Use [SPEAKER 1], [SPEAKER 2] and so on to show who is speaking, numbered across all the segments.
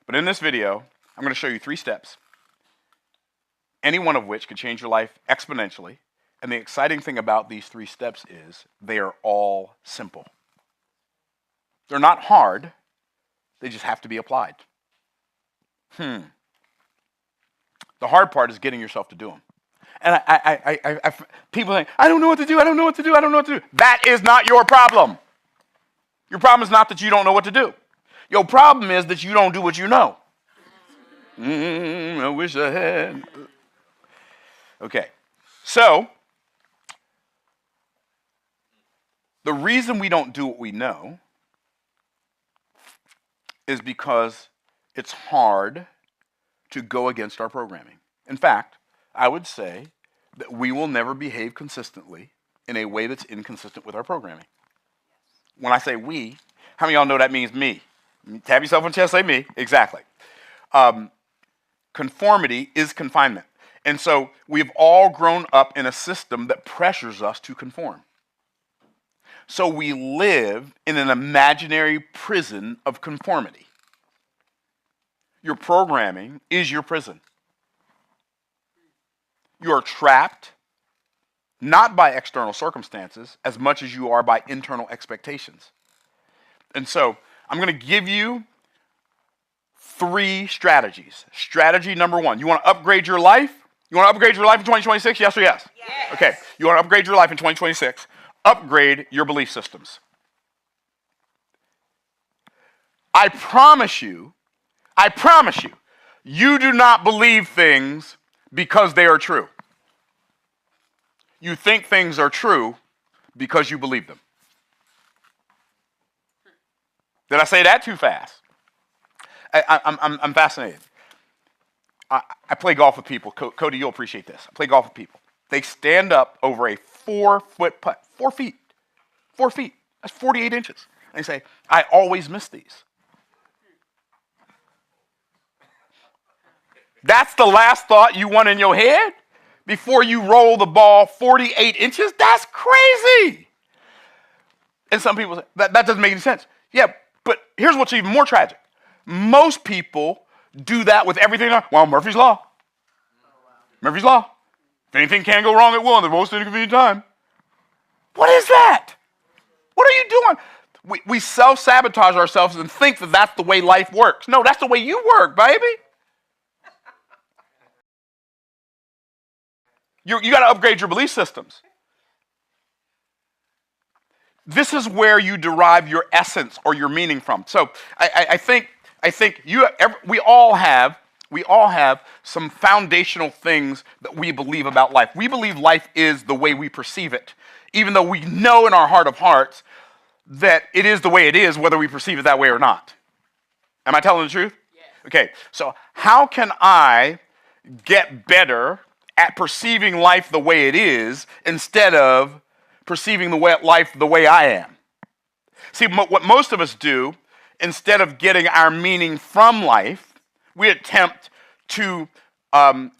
[SPEAKER 1] But in this video, I'm going to show you 3 steps, any one of which could change your life exponentially. And the exciting thing about these 3 steps is they are all simple. They're not hard. They just have to be applied. The hard part is getting yourself to do them. And people think, I don't know what to do, I don't know what to do, I don't know what to do. That is not your problem. Your problem is not that you don't know what to do. Your problem is that you don't do what you know. I wish I had. Okay, so the reason we don't do what we know is because it's hard to go against our programming. In fact, I would say that we will never behave consistently in a way that's inconsistent with our programming. When I say we, how many of y'all know that means me? Tap yourself on the chest, say me. Exactly. Conformity is confinement. And so we've all grown up in a system that pressures us to conform. So we live in an imaginary prison of conformity. Your programming is your prison. You are trapped not by external circumstances as much as you are by internal expectations. And so I'm going to give you 3 strategies. Strategy number 1, you want to upgrade your life? You want to upgrade your life in 2026? Yes or yes?
[SPEAKER 2] Yes.
[SPEAKER 1] Okay, you want to upgrade your life in 2026? Upgrade your belief systems. I promise you, you do not believe things because they are true. You think things are true because you believe them. Did I say that too fast? I'm fascinated. I play golf with people. Cody, you'll appreciate this. I play golf with people. They stand up over a 4-foot putt. 4 feet. 4 feet. That's 48 inches. And they say, I always miss these. That's the last thought you want in your head before you roll the ball 48 inches? That's crazy. And some people say, that doesn't make any sense. Yeah, but here's what's even more tragic. Most people do that with everything. Well, Murphy's Law. Murphy's Law. If anything can go wrong, it will in the most inconvenient time. What is that? What are you doing? We self-sabotage ourselves and think that that's the way life works. No, that's the way you work, baby. You got to upgrade your belief systems. This is where you derive your essence or your meaning from. So I think we all have some foundational things that we believe about life. We believe life is the way we perceive it, even though we know in our heart of hearts that it is the way it is, whether we perceive it that way or not. Am I telling the truth? Yes. Okay, so how can I get better at perceiving life the way it is instead of perceiving life the way I am? See, what most of us do, instead of getting our meaning from life, we attempt to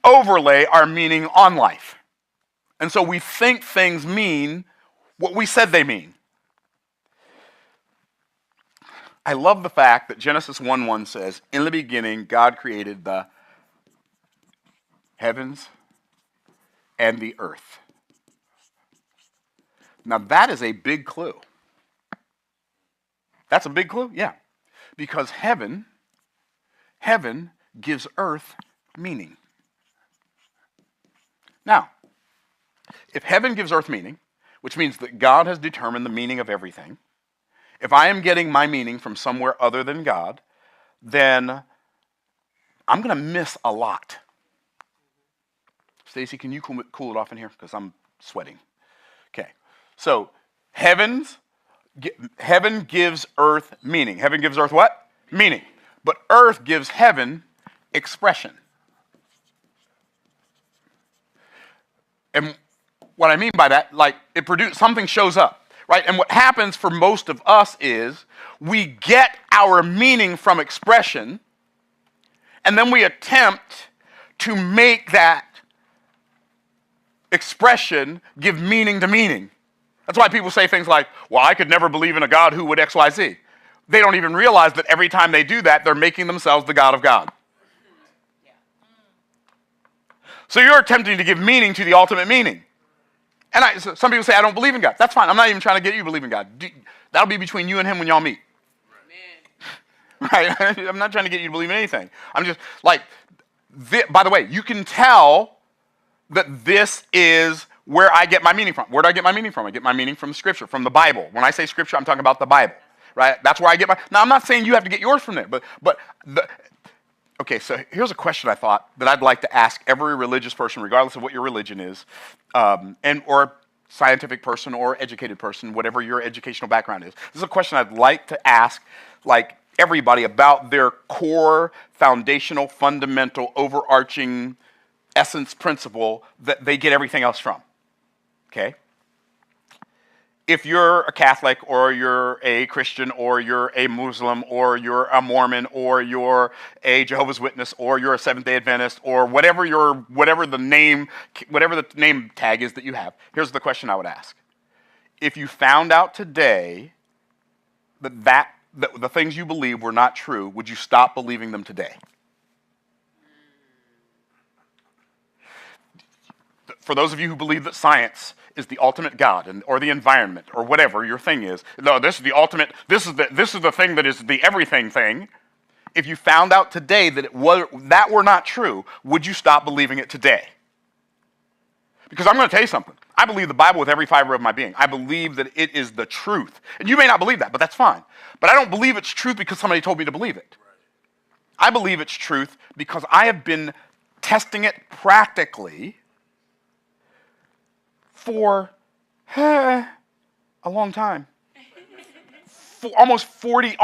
[SPEAKER 1] overlay our meaning on life. And so we think things mean what we said they mean. I love the fact that Genesis 1:1 says, in the beginning, God created the heavens and the earth. Now that is a big clue. That's a big clue? Yeah. Because heaven gives earth meaning. Now, if heaven gives earth meaning, which means that God has determined the meaning of everything, if I am getting my meaning from somewhere other than God, then I'm going to miss a lot. Stacy, can you cool it off in here? Because I'm sweating. Okay. So, heaven gives earth meaning. Heaven gives earth what? Meaning. But earth gives heaven expression. And what I mean by that, like something shows up, right? And what happens for most of us is we get our meaning from expression, and then we attempt to make that expression give meaning to meaning. That's why people say things like, well, I could never believe in a God who would X, Y, Z. They don't even realize that every time they do that, they're making themselves the God of God. So you're attempting to give meaning to the ultimate meaning. And some people say, I don't believe in God. That's fine. I'm not even trying to get you to believe in God. That'll be between you and him when y'all meet. Right? I'm not trying to get you to believe in anything. I'm just like, by the way, you can tell that this is where I get my meaning from. Where do I get my meaning from? I get my meaning from Scripture, from the Bible. When I say Scripture, I'm talking about the Bible. Right? That's where I get my... Now, I'm not saying you have to get yours from there, okay, so here's a question I thought that I'd like to ask every religious person, regardless of what your religion is, or scientific person or educated person, whatever your educational background is. This is a question I'd like to ask, like, everybody about their core, foundational, fundamental, overarching essence principle that they get everything else from. Okay? If you're a Catholic or you're a Christian or you're a Muslim or you're a Mormon or you're a Jehovah's Witness or you're a Seventh-day Adventist or whatever the name tag is that you have, here's the question I would ask. If you found out today that the things you believe were not true, would you stop believing them today? For those of you who believe that science is the ultimate God, or the environment, or whatever your thing is, no, this is the ultimate. This is the thing that is the everything thing. If you found out today that that were not true, would you stop believing it today? Because I'm going to tell you something. I believe the Bible with every fiber of my being. I believe that it is the truth, and you may not believe that, but that's fine. But I don't believe it's truth because somebody told me to believe it. I believe it's truth because I have been testing it practically for a long time. For almost 40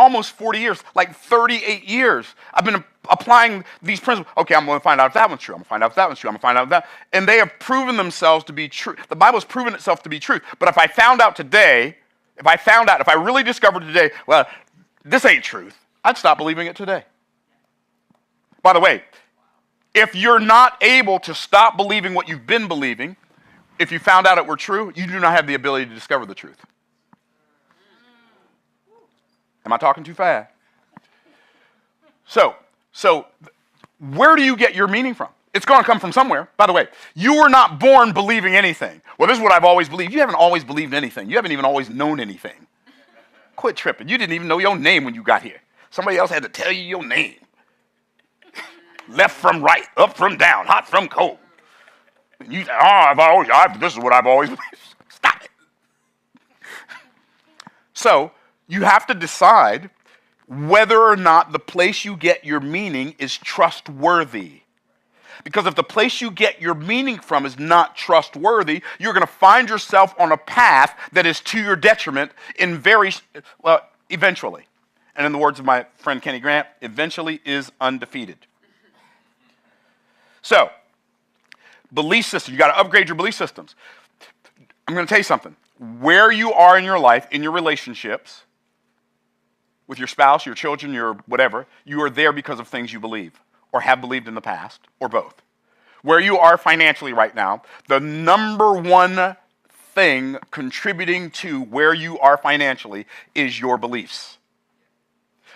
[SPEAKER 1] years, like 38 years. I've been applying these principles. Okay, I'm going to find out if that one's true. I'm going to find out if that one's true. I'm going to find out if that. And they have proven themselves to be true. The Bible's proven itself to be truth. But if I found out today, if I really discovered today, well, this ain't truth, I'd stop believing it today. By the way, if you're not able to stop believing what you've been believing, if you found out it were true, you do not have the ability to discover the truth. Am I talking too fast? So where do you get your meaning from? It's going to come from somewhere. By the way, you were not born believing anything. Well, this is what I've always believed. You haven't always believed anything. You haven't even always known anything. Quit tripping. You didn't even know your name when you got here. Somebody else had to tell you your name. Left from right, up from down, hot from cold. And you say, this is what I've always believed. Stop it. So you have to decide whether or not the place you get your meaning is trustworthy. Because if the place you get your meaning from is not trustworthy, you're going to find yourself on a path that is to your detriment eventually. And in the words of my friend Kenny Grant, eventually is undefeated. So, belief system, you got to upgrade your belief systems. I'm going to tell you something. Where you are in your life, in your relationships, with your spouse, your children, your whatever, you are there because of things you believe or have believed in the past, or both. Where you are financially right now, the number one thing contributing to where you are financially is your beliefs.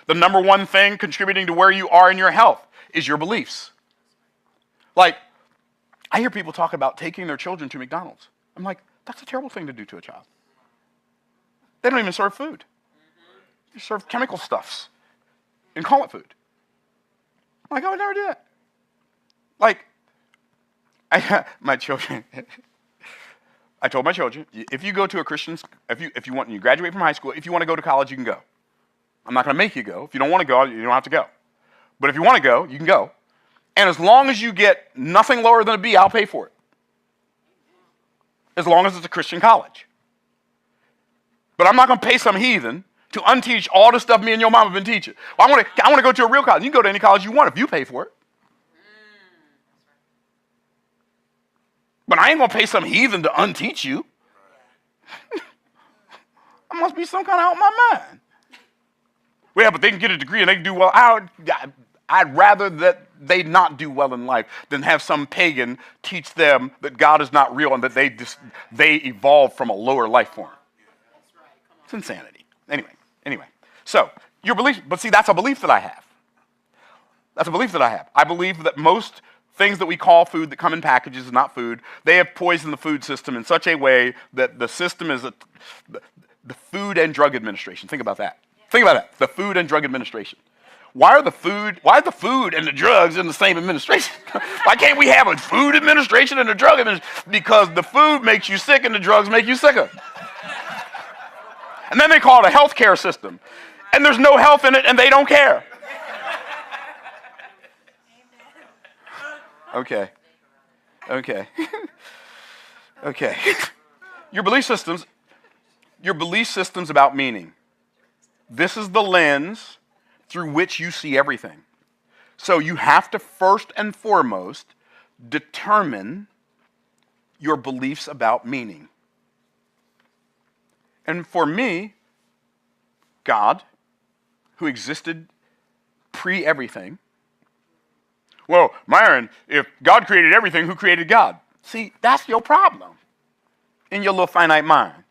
[SPEAKER 1] The number one thing contributing to where you are in your health is your beliefs. Like, I hear people talk about taking their children to McDonald's. I'm like, that's a terrible thing to do to a child. They don't even serve food. They serve chemical stuffs and call it food. I'm like, I would never do that. Like, my children, I told my children, if you go to a Christian, if you want, you graduate from high school, if you want to go to college, you can go. I'm not going to make you go. If you don't want to go, you don't have to go. But if you want to go, you can go. And as long as you get nothing lower than a B, I'll pay for it. As long as it's a Christian college. But I'm not going to pay some heathen to unteach all the stuff me and your mom have been teaching. Well, I want to go to a real college. You can go to any college you want if you pay for it. But I ain't going to pay some heathen to unteach you. I must be some kind of out of my mind. Well, yeah, but they can get a degree and they can do well. I'd rather that they not do well in life than have some pagan teach them that God is not real and that they evolved from a lower life form. It's insanity. Anyway. So Your belief, but see, that's a belief that I have. That's a belief that I have. I believe that most things that we call food that come in packages is not food. They have poisoned the food system in such a way that the system is the Food and Drug Administration. Think about that. Think about that. The Food and Drug Administration. Why is the food and the drugs in the same administration? Why can't we have a food administration and a drug administration? Because the food makes you sick and the drugs make you sicker. And then they call it a healthcare system. And there's no health in it and they don't care. Okay. Okay. Your belief systems about meaning. This is the lens through which you see everything. So you have to first and foremost determine your beliefs about meaning. And for me, God, who existed pre-everything. Well, Myron, if God created everything, who created God? See, that's your problem in your little finite mind.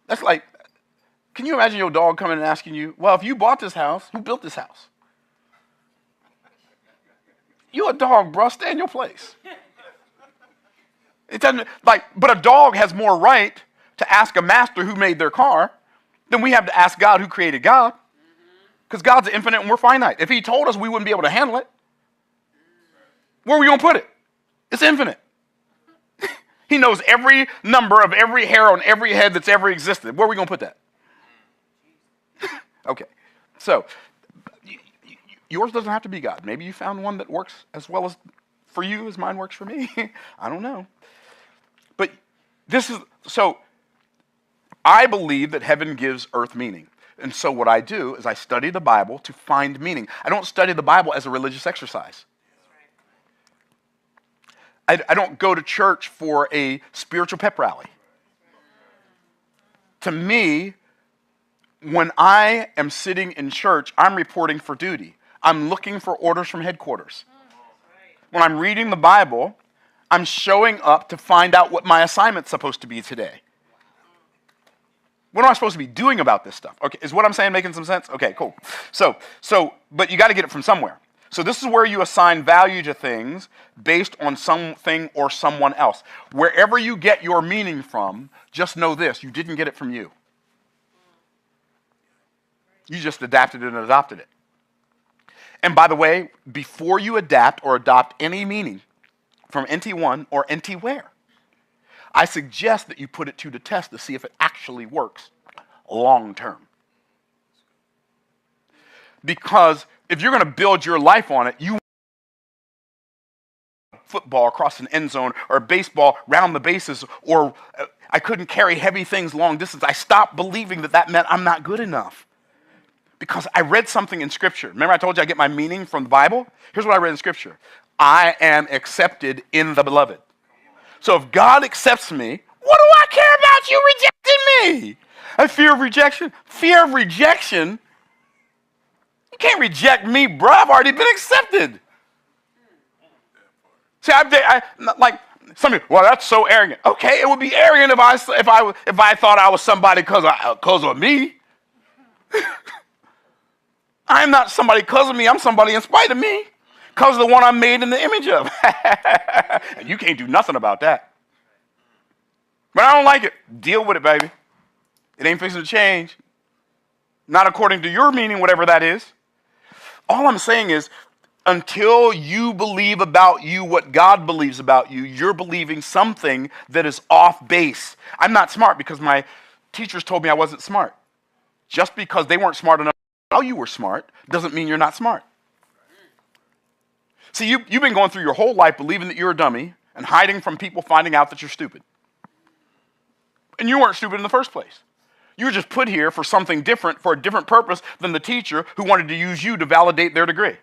[SPEAKER 1] That's like, can you imagine your dog coming and asking you, well, if you bought this house, who built this house? You're a dog, bro. Stay in your place. It doesn't, but a dog has more right to ask a master who made their car than we have to ask God who created God. Because God's infinite and we're finite. If he told us, we wouldn't be able to handle it. Where are we going to put it? It's infinite. He knows every number of every hair on every head that's ever existed. Where are we going to put that? Okay. So, yours doesn't have to be God. Maybe you found one that works as well as for you as mine works for me. I don't know. But so I believe that heaven gives earth meaning. And so what I do is I study the Bible to find meaning. I don't study the Bible as a religious exercise. I don't go to church for a spiritual pep rally. To me, when I am sitting in church, I'm reporting for duty. I'm looking for orders from headquarters. When I'm reading the Bible, I'm showing up to find out what my assignment's supposed to be today. What am I supposed to be doing about this stuff? Okay, is what I'm saying making some sense? Okay, cool. So, but you got to get it from somewhere. So this is where you assign value to things based on something or someone else. Wherever you get your meaning from, just know this, you didn't get it from you. You just adapted it and adopted it. And by the way, before you adapt or adopt any meaning from NT1 or NT-where, I suggest that you put it to the test to see if it actually works long term. Because if you're going to build your life on it, you football across an end zone or baseball round the bases, or I couldn't carry heavy things long distance. I stopped believing that meant I'm not good enough. Because I read something in Scripture. Remember I told you I get my meaning from the Bible? Here's what I read in Scripture. I am accepted in the beloved. So if God accepts me, what do I care about you rejecting me? A fear of rejection? Fear of rejection? You can't reject me, bro. I've already been accepted. See, like some people, well, that's so arrogant. Okay, it would be arrogant if I thought I was somebody because of me. I'm not somebody because of me. I'm somebody in spite of me. Because of the one I'm made in the image of. And you can't do nothing about that. But I don't like it. Deal with it, baby. It ain't fixing to change. Not according to your meaning, whatever that is. All I'm saying is, until you believe about you what God believes about you, you're believing something that is off base. I'm not smart because my teachers told me I wasn't smart. Just because they weren't smart enough to know you were smart doesn't mean you're not smart. See, you've been going through your whole life believing that you're a dummy and hiding from people finding out that you're stupid. And you weren't stupid in the first place. You were just put here for something different, for a different purpose than the teacher who wanted to use you to validate their degree.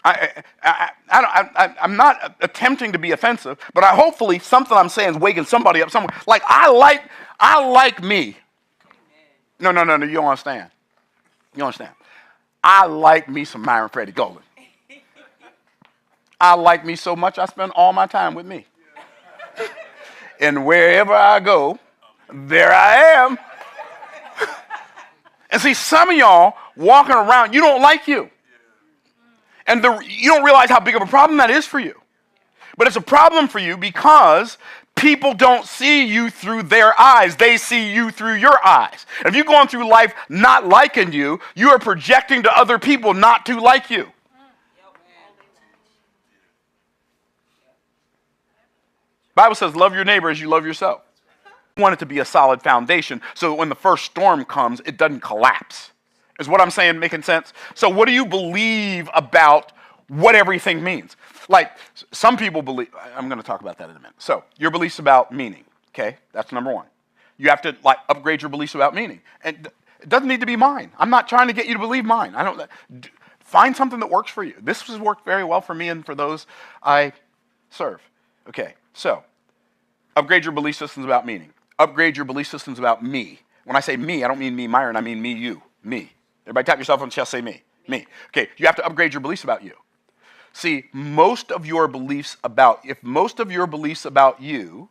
[SPEAKER 1] I'm not attempting to be offensive, but hopefully something I'm saying is waking somebody up somewhere. Like, I like me. No, you don't understand. You don't understand. I like me some Myron Golden. I like me so much, I spend all my time with me. And wherever I go, there I am. And see, some of y'all walking around, you don't like you. And you don't realize how big of a problem that is for you. But it's a problem for you because people don't see you through their eyes. They see you through your eyes. And if you're going through life not liking you, you are projecting to other people not to like you. Bible says, love your neighbor as you love yourself. You want it to be a solid foundation so that when the first storm comes, it doesn't collapse. Is what I'm saying making sense? So what do you believe about what everything means? Like, some people believe, I'm going to talk about that in a minute. So, your beliefs about meaning, okay? That's number one. You have to, upgrade your beliefs about meaning. And it doesn't need to be mine. I'm not trying to get you to believe mine. Find something that works for you. This has worked very well for me and for those I serve. Okay, so, upgrade your belief systems about meaning. Upgrade your belief systems about me. When I say me, I don't mean me, Myron, I mean me, you, me. Everybody tap yourself on the chest, say me, me. Okay, you have to upgrade your beliefs about you. See, if most of your beliefs about you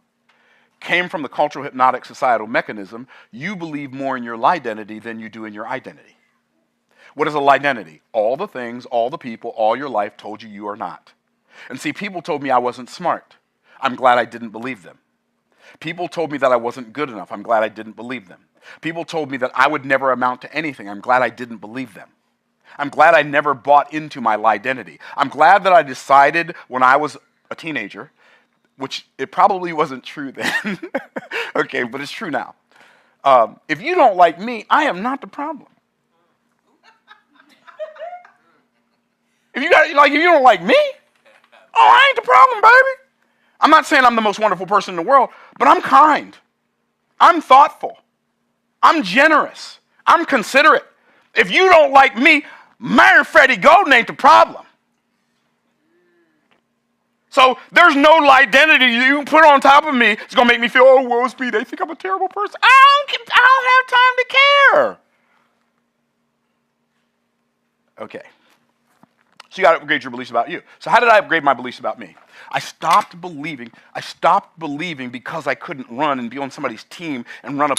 [SPEAKER 1] came from the cultural hypnotic societal mechanism, you believe more in your identity than you do in your identity. What is a identity? All the things, all the people, all your life told you you are not. And see, people told me I wasn't smart. I'm glad I didn't believe them. People told me that I wasn't good enough. I'm glad I didn't believe them. People told me that I would never amount to anything. I'm glad I didn't believe them. I'm glad I never bought into my identity. I'm glad that I decided when I was a teenager, which it probably wasn't true then, okay, but it's true now. If you don't like me, I am not the problem. If you don't like me, I ain't the problem, baby. I'm not saying I'm the most wonderful person in the world, but I'm kind. I'm thoughtful. I'm generous. I'm considerate. If you don't like me, Myron Golden ain't the problem. So there's no identity you can put on top of me. It's going to make me feel, oh, woe is me. They think I'm a terrible person. I don't have time to care. Okay. So you got to upgrade your beliefs about you. So how did I upgrade my beliefs about me? I stopped believing because I couldn't run and be on somebody's team and run a